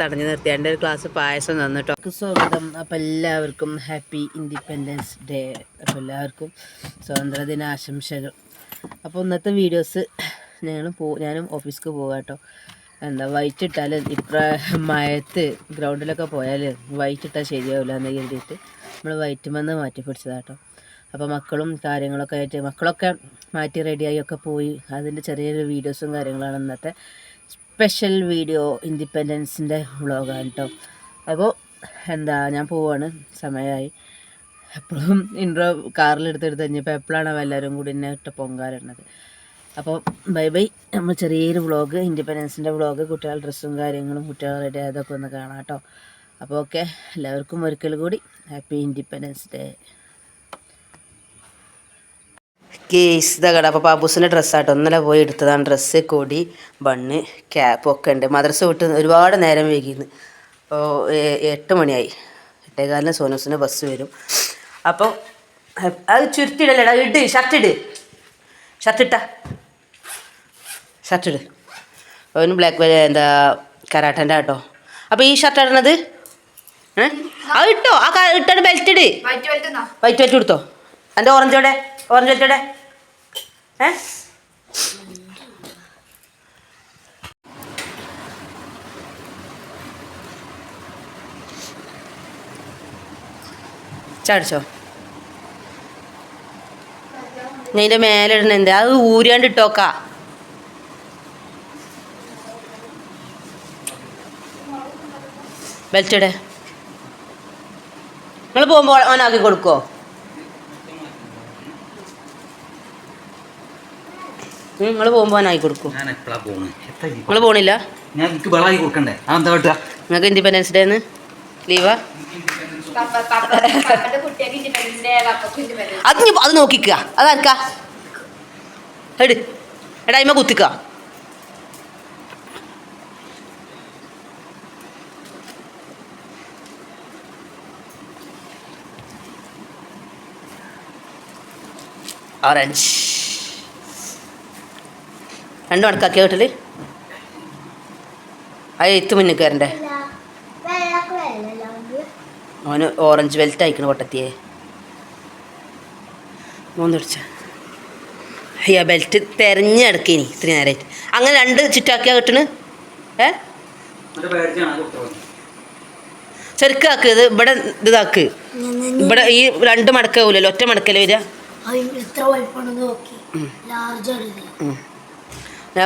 തടഞ്ഞു നിർത്തി. എൻ്റെ ഒരു ഗ്ലാസ് പായസം തന്നിട്ടോ. സ്വാഗതം. അപ്പോൾ എല്ലാവർക്കും ഹാപ്പി ഇൻഡിപെൻഡൻസ് ഡേ. അപ്പോൾ എല്ലാവർക്കും സ്വാതന്ത്ര്യദിന ആശംസകൾ. അപ്പോൾ ഇന്നത്തെ വീഡിയോസ് ഞാനും ഓഫീസിലേക്ക് പോകാം കേട്ടോ. വൈറ്റ് ഇട്ടാൽ മഴത്ത് ഗ്രൗണ്ടിലൊക്കെ പോയാൽ വൈറ്റ് ഇട്ടാൽ ശരിയാവില്ല എന്ന് കരുതിയിട്ട് നമ്മൾ വൈറ്റ് മന്ന് മാറ്റി പിടിച്ചതാട്ടോ. അപ്പോൾ മക്കളും കാര്യങ്ങളൊക്കെ ആയിട്ട് മക്കളൊക്കെ മാറ്റി റെഡിയായി ഒക്കെ പോയി. അതിൻ്റെ ചെറിയൊരു വീഡിയോസും കാര്യങ്ങളാണ് ഇന്നത്തെ സ്പെഷ്യൽ വീഡിയോ. ഇൻഡിപെൻഡൻസിൻ്റെ വ്ളോഗാണ് കേട്ടോ. അപ്പോൾ ഞാൻ പോവാണ്, സമയമായി. എപ്പോഴും ഇൻട്രോ കാറിലെടുത്തെടുത്ത് കഴിഞ്ഞപ്പോൾ എപ്പോഴാണ് എല്ലാവരും കൂടി എന്നെ ഇട്ട് പൊങ്കാലിടുന്നത്. അപ്പോൾ ബൈ ബൈ. നമ്മൾ ചെറിയൊരു വ്ളോഗ്, ഇൻഡിപെൻഡൻസിൻ്റെ വ്ളോഗ്, കുട്ടികളുടെ ഡ്രസ്സും കാര്യങ്ങളും കുട്ടികൾ റെഡി ആയതൊക്കെ ഒന്ന് കാണാം കേട്ടോ. അപ്പോൾ ഓക്കെ, എല്ലാവർക്കും ഒരിക്കൽ കൂടി ഹാപ്പി ഇൻഡിപെൻഡൻസ് ഡേ. കേസ് ഇതാ. അപ്പോൾ പാപ്പൂസിൻ്റെ ഡ്രസ്സാട്ടോ. ഇന്നലെ പോയി എടുത്തതാണ് ഡ്രസ്സ്, കൊടി, ബണ്ണ്, ക്യാപ്പ് ഒക്കെ ഉണ്ട്. മദ്രസ വിട്ട് ഒരുപാട് നേരം വൈകിന്ന്. അപ്പോൾ 8 മണിയായി. 8:15 സോനൂസിൻ്റെ ബസ് വരും. അപ്പോൾ അത് ചുരുട്ടിടല്ലേടാ, ഇട്, ഷർട്ടിട്, ഷർട്ടിട്. അവന് ബ്ലാക്ക് കരാട്ടൻ്റെ കേട്ടോ. അപ്പോൾ ഈ ഷർട്ട് ഇടണത് അത് ഇട്ടോ, ആ ഇട്ടാണ് ബെൽറ്റ് ഇട്. വൈറ്റ് ബെൽറ്റ് കൊടുത്തോ. എൻ്റെ ഓറഞ്ചോടെ ചാടിച്ചോ. ഞാൻ ഇതിൻ്റെ മേലെ ഇടണ അത് ഊരാണ്ട് ഇട്ടോക്കാ. ബെൽറ്റ് ഇടേ. നിങ്ങൾ പോകുമ്പോൾ ഓനാക്കി കൊടുക്കുമോ? നിങ്ങൾ പോകുമ്പോൾ ഓനാക്കി കൊടുക്കും. നിങ്ങൾ പോണില്ല? നിങ്ങൾക്ക് ഇൻഡിപെൻഡൻസ് ഡേ എന്ന് ലീവാ? അത് നോക്കിക്കുക. അതാർക്കാ? എടാ ഇമ്മ കുത്തിക്ക. ഓറഞ്ച് രണ്ടും അടക്കാക്കിയ വീട്ടില്. അത് എത്ത് മുന്നിൽ കയറണ്ടേ. അവന് ഓറഞ്ച് ബെൽറ്റ് അയക്കണ പൊട്ടത്തിയേ. മൂന്നിടിച്ച അയ്യാ ബെൽറ്റ് തിരഞ്ഞെടുക്കേനി ഇത്ര നേരമായിട്ട്. അങ്ങനെ 2 ചുറ്റാക്കിയാ കിട്ടണ്. ചെറുക്കാക്ക് ഇത് ഇവിടെ ഇതാക്ക്. ഇവിടെ ഈ 2 മടക്കാവൂലല്ലോ, ഒറ്റ മടക്കല്ലേ വരിക.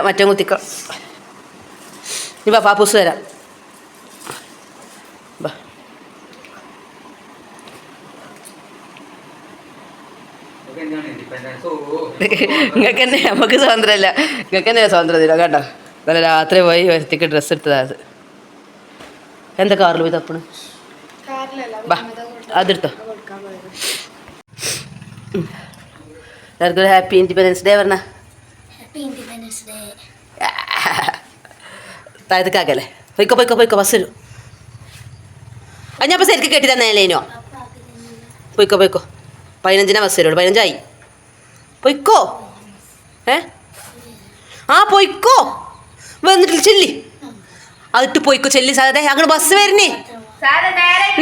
മറ്റേ കുത്തിക്ക. ഇനി പാപ്പൂസ് തരാം. നിങ്ങൾക്ക് തന്നെ, നമുക്ക് സ്വാതന്ത്ര്യമല്ല, നിങ്ങൾക്ക് തന്നെ സ്വാതന്ത്ര്യം കേട്ടോ. നല്ല രാത്രി പോയി വരുത്തിക്ക് ഡ്രസ്സ് എടുത്തതാണ്. എന്താ കാറിൽ പോയി തപ്പണ്? ബാ അതെടുത്തോ. എല്ലാവർക്കും ഒരു ഹാപ്പി ഇൻഡിപെൻഡൻസ് ഡേ പറഞ്ഞ. താഴത്തേക്കാക്കല്ലേ. പൊയ്ക്കോ ബസ് വരും. അത് ഞാൻ ഇപ്പോൾ ശരിക്കും കെട്ടി തന്നേലേനോ. പൊയ്ക്കോ 15 ബസ് വരുള്ളൂ. 15 പൊയ്ക്കോ. പൊയ്ക്കോ വന്നിട്ട് ചെല്ലി. അതിട്ട് പൊയ്ക്കോ ചെല്ലി. സാധേ അങ്ങനെ ബസ് വരുന്നേ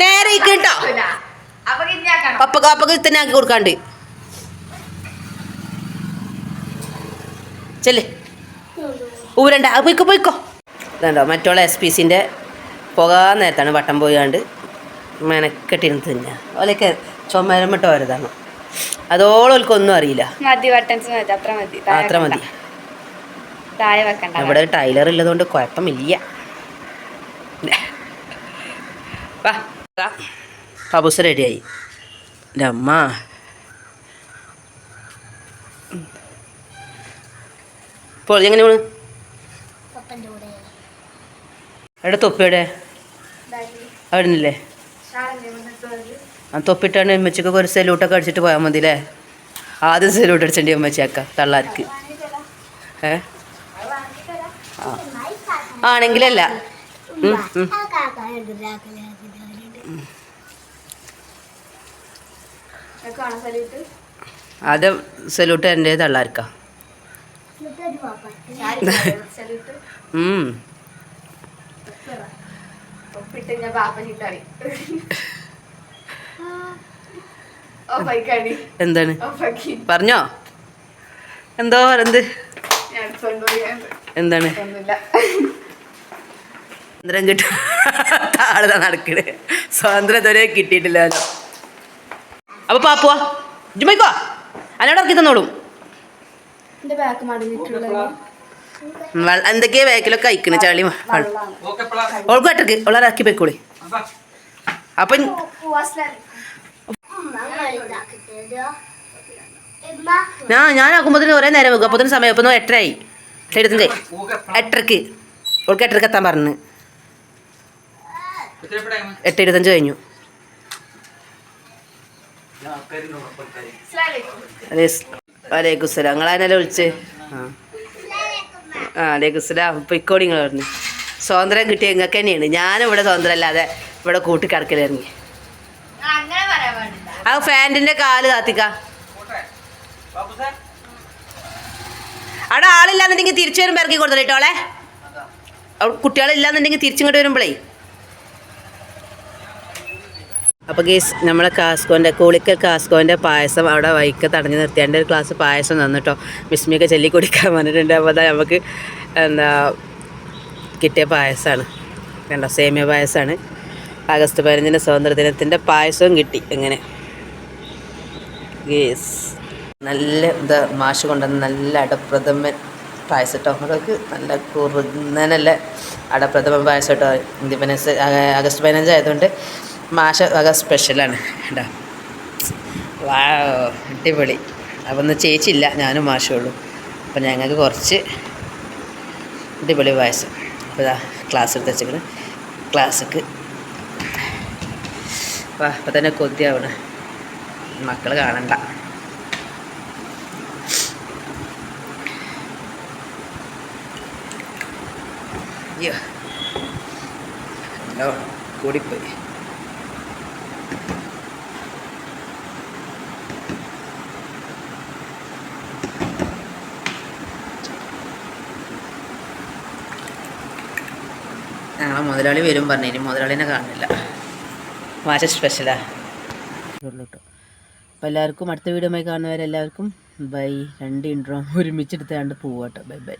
നേരെ കേട്ടോ. പപ്പക്ക് തന്നെ ആക്കി കൊടുക്കാണ്ട് ചെല്ലേ. ഊരണ്ട. പൊയ്ക്കോ. ഇതുണ്ടോ മറ്റുള്ള SPCൻ്റെ പോകാൻ നേരത്താണ് വട്ടം പോയാണ്ട് മെനക്കെട്ടിരുന്ന് തിന്നാ. ഓലൊക്കെ ചുമരമിട്ട് വരുതാണ്. അതോളൊന്നും അറിയില്ല. അത്ര മതി. ഇവിടെ ഒരു ടൈലർ ഉള്ളതുകൊണ്ട് കുഴപ്പമില്ല. പാപ്പൂസ് റെഡിയായി. എൻ്റെ അമ്മ ഇപ്പോൾ എങ്ങനെ പോണ്? എവിടെ തൊപ്പിയുടെ അവിടെ നിന്നില്ലേ? തൊപ്പിട്ടാണ് അമ്മച്ചക്കൊക്കെ ഒരു സെലൂട്ടൊക്കെ അടിച്ചിട്ട് പോയാൽ മതി അല്ലേ? ആദ്യം സെലൂട്ട് അടിച്ചേണ്ടി അമ്മച്ചക്ക തള്ളാർക്ക്. ആണെങ്കിലല്ല ആദ്യം സെലൂട്ട് എൻ്റെ തള്ളാർക്കാ. എന്താണ് പറഞ്ഞോ? എന്തോ എന്ത് എന്താണ് സ്വാതന്ത്ര്യം കിട്ടും താഴെ നടക്കണേ സ്വാതന്ത്ര്യം ഇതുവരെ കിട്ടിയിട്ടില്ലല്ലോ. അപ്പൊ പാപ്പുവാ ജുമൈക്കോ അന്നോട് ഇറക്കി തന്നോളും. എന്തൊക്കെയാ ബാക്കിലൊക്കെ അയക്കണ ചളി ഓൾക്ക് കട്ടക്ക് ഓളെ ഇറക്കി പോയിക്കോളി. അപ്പൊ ഞാനാക്കുമ്പോ ഒരേ നേരം വെക്കും. അപ്പൊ സമയം ഇപ്പൊ 8:30 8:25 8:30 ഓൾക്ക് 8:30 എത്താൻ പറഞ്ഞു. 8:25 കഴിഞ്ഞു. വലൈക്കുസ്സലാം. നിങ്ങളതിനല്ലേ വിളിച്ച്? വലൈക്കുസ്സലാം. പൊയ്ക്കോടി നിങ്ങൾ പറഞ്ഞു. സ്വാതന്ത്ര്യം കിട്ടിയ നിങ്ങൾക്ക് തന്നെയാണ്. ഞാനിവിടെ സ്വാതന്ത്ര്യം അല്ലാതെ ഇവിടെ കൂട്ടിക്കടക്കലിറങ്ങി. ആ ഫാൻറ്റിന്റെ കാല് കാത്തിക്ക. അവിടെ ആളില്ലാന്നുണ്ടെങ്കിൽ തിരിച്ചു വരുമ്പോൾ ഇറക്കി കൊടുത്തോളെ. കുട്ടികളില്ലാന്നുണ്ടെങ്കിൽ തിരിച്ചിങ്ങോട്ട് വരുമ്പോഴേ. അപ്പോൾ ഗേസ് നമ്മളെ കാസ്കോൻ്റെ കോളിക്കൽ കാസ്കോൻ്റെ പായസം അവിടെ വൈക്ക തടഞ്ഞു നിർത്തിയാണ്ട് ഒരു ഗ്ലാസ് പായസം തന്നിട്ടോ. വിസ്മിയൊക്കെ ചൊല്ലി കുടിക്കാൻ പറഞ്ഞിട്ടുണ്ട്. അപ്പോൾ അതാ നമുക്ക് എന്താ കിട്ടിയ പായസമാണ്. കണ്ടോ, സേമിയ പായസമാണ്. ആഗസ്റ്റ് 15 സ്വാതന്ത്ര്യദിനത്തിൻ്റെ പായസവും കിട്ടി. എങ്ങനെ ഗേസ് നല്ല എന്താ മാഷ് കൊണ്ടുവന്ന നല്ല അടപ്രഥമൻ പായസം കേട്ടോ. അതൊക്കെ നല്ല കുറുന്നനല്ല അടപ്രഥമൻ പായസം കേട്ടോ. ഇൻഡിപെൻഡൻസ് ആഗസ്റ്റ് 15 ആയതുകൊണ്ട് മാഷ വക സ്പെഷ്യലാണ് കേട്ടോ. വാ അടിപൊളി. അപ്പം ഒന്ന് ചേച്ചിയില്ല, ഞാനും മാഷേ ഉള്ളൂ. അപ്പം ഞങ്ങൾക്ക് കുറച്ച് അടിപൊളി പായസം. അപ്പോൾ ഇതാ ക്ലാസ് എടുത്ത് വെച്ചിട്ട് ക്ലാസ്സിക്ക് വാ. അപ്പം തന്നെ കൊതിയാവണം, മക്കൾ കാണണ്ട. അയ്യോ കൂടിപ്പോയി. ഞങ്ങളെ മുതലാളി വരും പറഞ്ഞിരുന്നു. മുതലാളിനെ കാണില്ല. മാഷ സ്പെഷ്യലാ ഉള്ളൂ കേട്ടോ. അപ്പോൾ എല്ലാവർക്കും അടുത്ത വീഡിയോ കാണുന്നവരെല്ലാവർക്കും ബൈ. 2 ഇൻട്രോ ഒരുമിച്ചെടുത്ത് കണ്ട് പോവാട്ടോ. Bye bye.